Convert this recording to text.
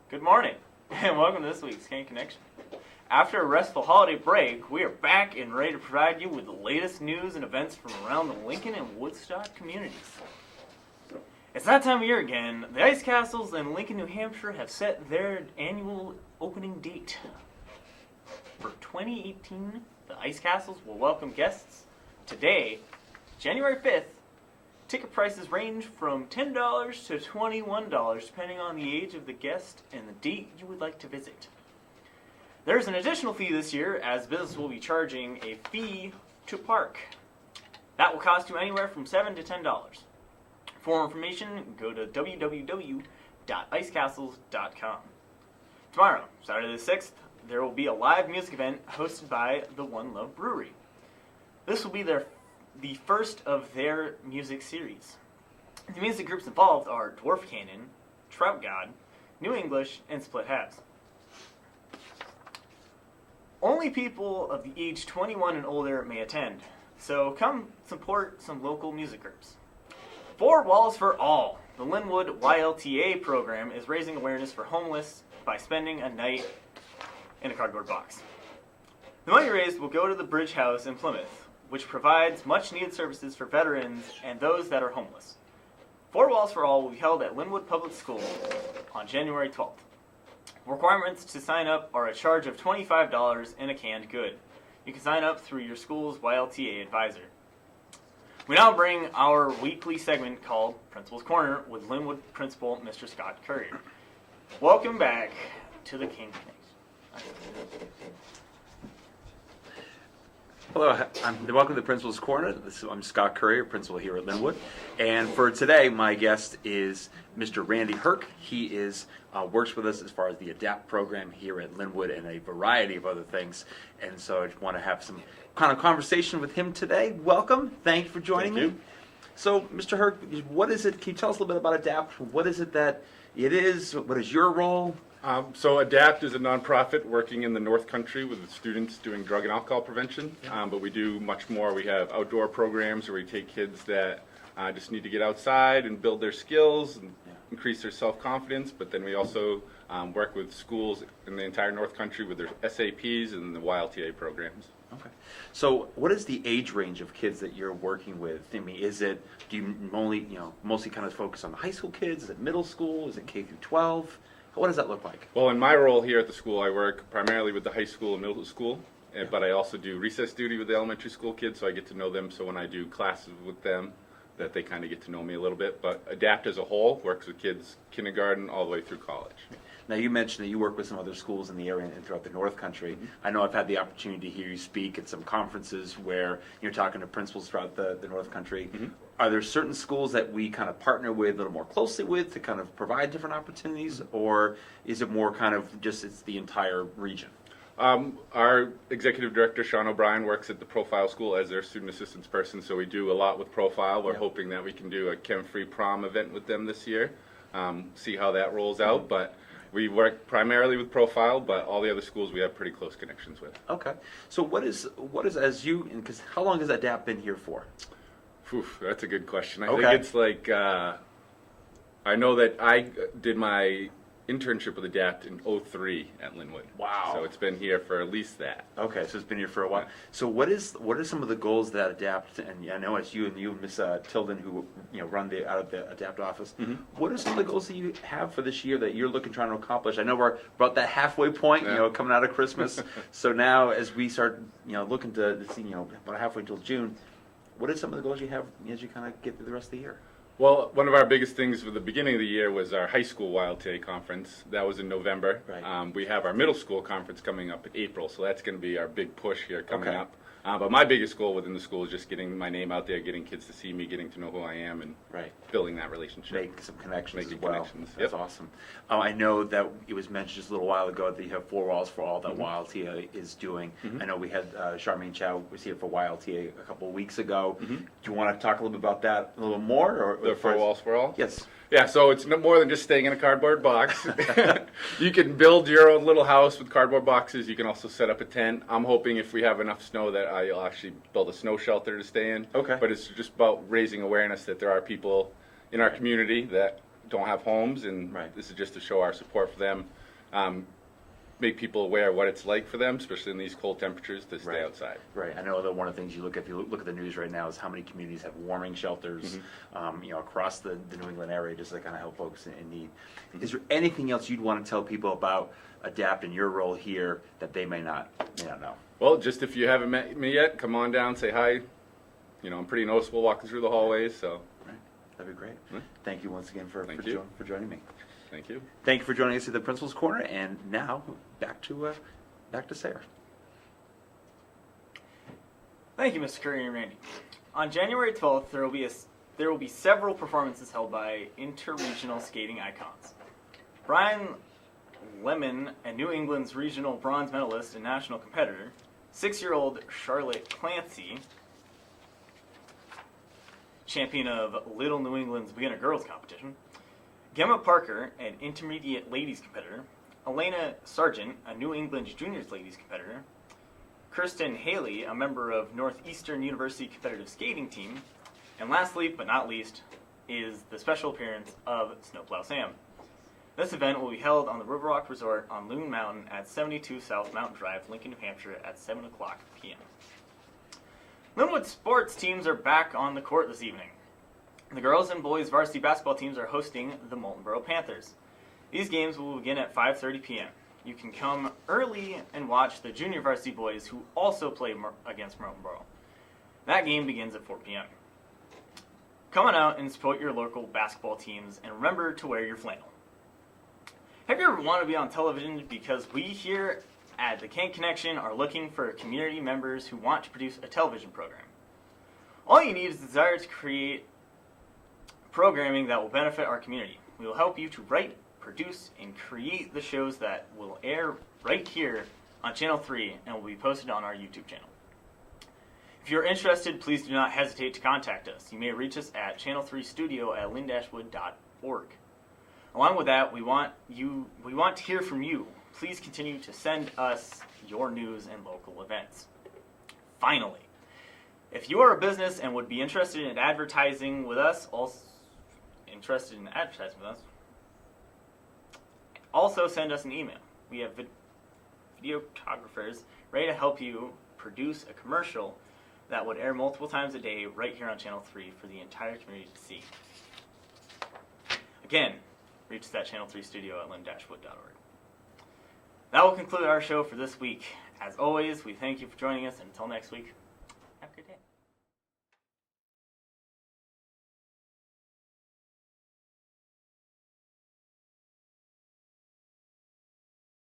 Good morning, and welcome to this week's Kanc Connection. After a restful holiday break, we are back and ready to provide you with the latest news and events from around the Lincoln and Woodstock communities. It's that time of year again. The Ice Castles in Lincoln, New Hampshire have set their annual opening date. For 2018, the Ice Castles will welcome guests today, January 5th. Ticket prices range from $10 to $21 depending on the age of the guest and the date you would like to visit. There's an additional fee this year as business will be charging a fee to park. That will cost you anywhere from $7 to $10. For more information, go to www.icecastles.com. Tomorrow, Saturday the 6th, there will be a live music event hosted by the One Love Brewery. This will be the first of their music series. The music groups involved are Dwarf Cannon, Trout God, New English, and Split Halves. Only people of the age 21 and older may attend, so come support some local music groups. Four Walls for All, the Lin-Wood YLTA program, is raising awareness for homeless by spending a night in a cardboard box. The money raised will go to the Bridge House in Plymouth, which provides much-needed services for veterans and those that are homeless. Four Walls for All will be held at Lin-Wood Public School on January 12th. Requirements to sign up are a charge of $25 and a canned good. You can sign up through your school's YLTA advisor. We now bring our weekly segment called Principal's Corner with Lin-Wood Principal Mr. Scott Currier. Welcome back to the Kanc Connection. Hello, welcome to the Principal's Corner. I'm Scott Currier, principal here at Lin-Wood. And for today, my guest is Mr. Randy Herk. He works with us as far as the ADAPT program here at Lin-Wood and a variety of other things. And so I just want to have some kind of conversation with him today. Welcome. Thank you for joining me. So, Mr. Herk, what is it? Can you tell us a little bit about ADAPT? What is it that it is? What is your role? So ADAPT is a nonprofit working in the North Country with the students doing drug and alcohol prevention, but we do much more. We have outdoor programs where we take kids that just need to get outside and build their skills and increase their self-confidence, but then we also work with schools in the entire North Country with their SAPs and the YLTA programs. Okay. So what is the age range of kids that you're working with? I mean, do you mostly kind of focus on the high school kids? Is it middle school? Is it K through 12? What does that look like? Well, in my role here at the school, I work primarily with the high school and middle school, but I also do recess duty with the elementary school kids, so I get to know them. So when I do classes with them, that they kind of get to know me a little bit. But ADAPT as a whole works with kids kindergarten all the way through college. Now, you mentioned that you work with some other schools in the area and throughout the North Country. Mm-hmm. I know I've had the opportunity to hear you speak at some conferences where you're talking to principals throughout the North Country. Mm-hmm. Are there certain schools that we kind of partner with a little more closely with to kind of provide different opportunities, or is it more kind of just it's the entire region? Our executive director, Sean O'Brien, works at the Profile School as their student assistance person, so we do a lot with Profile. We're hoping that we can do a chem-free prom event with them this year, see how that rolls out, but we work primarily with Profile, but all the other schools we have pretty close connections with. Okay. So what is because how long has ADAPT been here for? That's a good question. I think it's like, I know that I did my internship with ADAPT in 2003 at Lin-Wood. Wow. So it's been here for at least that. Okay, so it's been here for a while. So what are some of the goals that ADAPT, and I know it's you and Miss Tilden who run out of the ADAPT office. Mm-hmm. What are some of the goals that you have for this year that you're trying to accomplish? I know we're about that halfway point, coming out of Christmas. So now as we start, looking to see, about halfway until June, what are some of the goals you have as you kind of get through the rest of the year? Well, one of our biggest things for the beginning of the year was our high school YLTA conference. That was in November. Right. We have our middle school conference coming up in April, so that's going to be our big push here coming up. But my biggest goal within the school is just getting my name out there, getting kids to see me, getting to know who I am, and building that relationship. Make some connections Making as well. Connections. That's awesome. I know that it was mentioned just a little while ago that you have 4 Walls for All that YLTA is doing. Mm-hmm. I know we had Charmaine Chow was here for YLTA a couple of weeks ago. Mm-hmm. Do you want to talk a little bit about that a little more? Or the 4 Walls for All? Yes. Yeah, so it's no more than just staying in a cardboard box. You can build your own little house with cardboard boxes. You can also set up a tent. I'm hoping if we have enough snow that you'll actually build a snow shelter to stay in. Okay. But it's just about raising awareness that there are people in our community that don't have homes, and Right. this is just to show our support for them. Make people aware of what it's like for them, especially in these cold temperatures, to stay Right. outside. Right. I know that one of the things you look at, if you look at the news right now, is how many communities have warming shelters, across the New England area, just to kind of help folks in need. Is there anything else you'd want to tell people about ADAPT and your role here that they may not know? Well, just if you haven't met me yet, come on down, say hi. I'm pretty noticeable walking through the hallways, so Right. That'd be great. Hmm. Thank you once again for Thank you. for joining me. thank you. Thank you for joining us at the Principal's Corner, and now back to Sarah. Thank you, Mr. Currier and Randy. On January 12th, there will be several performances held by interregional skating icons. Brian Lemon, a New England's regional bronze medalist and national competitor, 6-year-old Charlotte Clancy, champion of Little New England's beginner girls competition, Gemma Parker, an intermediate ladies competitor, Elena Sargent, a New England juniors ladies competitor, Kirsten Haley, a member of Northeastern University competitive skating team, and lastly but not least is the special appearance of Snowplow Sam. This event will be held on the River Rock Resort on Loon Mountain at 72 South Mountain Drive, Lincoln, New Hampshire at 7 o'clock p.m. Lin-Wood sports teams are back on the court this evening. The girls and boys varsity basketball teams are hosting the Moultonboro Panthers. These games will begin at 5:30 p.m. You can come early and watch the junior varsity boys who also play against Moultonboro. That game begins at 4 p.m. Come on out and support your local basketball teams, and remember to wear your flannel. Have you ever wanted to be on television? Because we here at the Kanc Connection are looking for community members who want to produce a television program. All you need is the desire to create programming that will benefit our community. We will help you to write, produce, and create the shows that will air right here on Channel 3 and will be posted on our YouTube channel. If you're interested, please do not hesitate to contact us. You may reach us at channel3studio@lin-wood.org. Along with that, we want to hear from you. Please continue to send us your news and local events. Finally, if you are a business and would be interested in advertising with us, also send us an email. We have videographers ready to help you produce a commercial that would air multiple times a day right here on Channel 3 for the entire community to see. Again, reach us at channel3studio@lin-wood.org. That will conclude our show for this week. As always, we thank you for joining us, and until next week, have a good day.